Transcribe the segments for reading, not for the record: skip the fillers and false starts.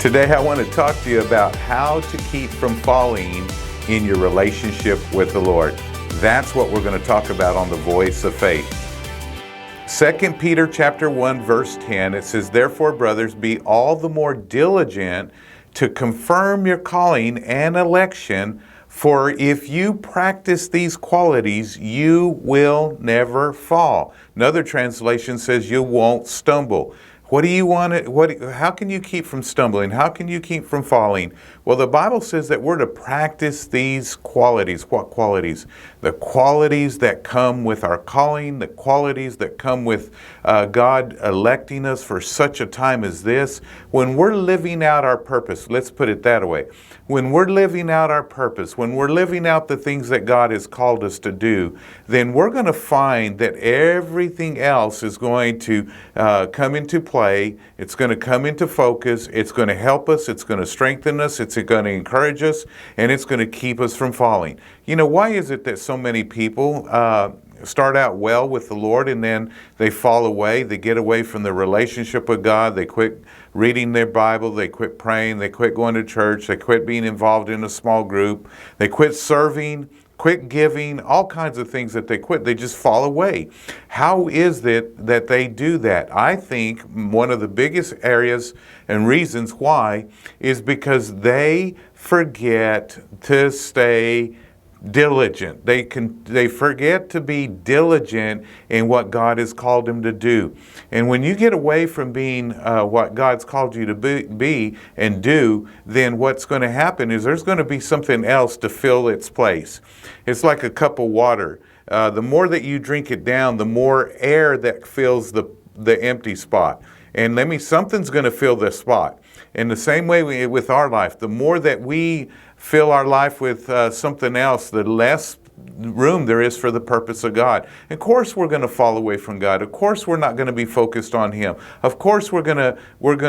Today I want to talk to you about how to keep from falling in your relationship with the Lord. That's what we're going to talk about on the Voice of Faith. 2 Peter chapter 1 verse 10, it says, "Therefore, brothers, be all the more diligent to confirm your calling and election, for if you practice these qualities, you will never fall." Another translation says you won't stumble. What do you want to, how can you keep from stumbling? How can you keep from falling? Well, the Bible says that we're to practice these qualities. What qualities? The qualities that come with our calling, the qualities that come with God electing us for such a time as this. When we're living out our purpose, let's put it that way. When we're living out our purpose, when we're living out the things that God has called us to do, then we're going to find that everything else is going to come into play. It's going to come into focus. It's going to help us. It's going to strengthen us. It's going to encourage us, and it's going to keep us from falling. You know, why is it that so many people start out well with the Lord and then they fall away? They get away from the relationship with God. They quit reading their Bible. They quit praying. They quit going to church. They quit being involved in a small group. They quit serving, quit giving, all kinds of things that they quit. They just fall away. How is it that they do that? I think one of the biggest areas and reasons why is because they forget to stay diligent. They forget to be diligent in what God has called them to do. And when you get away from being what God's called you to be and do, then what's going to happen is there's going to be something else to fill its place. It's like a cup of water. The more that you drink it down, the more air that fills the empty spot. And something's going to fill this spot. In the same way with our life, the more that we fill our life with something else, the less room there is for the purpose of God. Of course we're going to fall away from God. Of course we're not going to be focused on Him. Of course we're going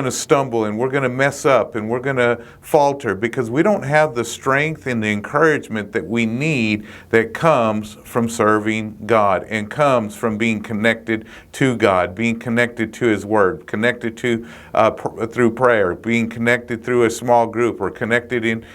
to stumble and we're going to mess up and we're going to falter because we don't have the strength and the encouragement that we need that comes from serving God and comes from being connected to God, being connected to His Word, connected to through prayer, being connected through a small group, or connected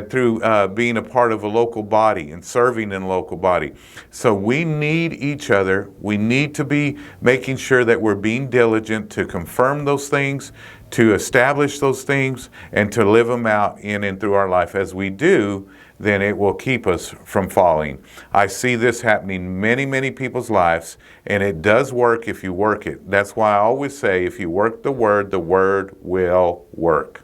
through being a part of a local body and serving in local body. So we need each other. We need to be making sure that we're being diligent to confirm those things, to establish those things, and to live them out in and through our life. As we do, then it will keep us from falling. I see this happening in many, many people's lives, and it does work if you work it. That's why I always say, if you work the Word will work.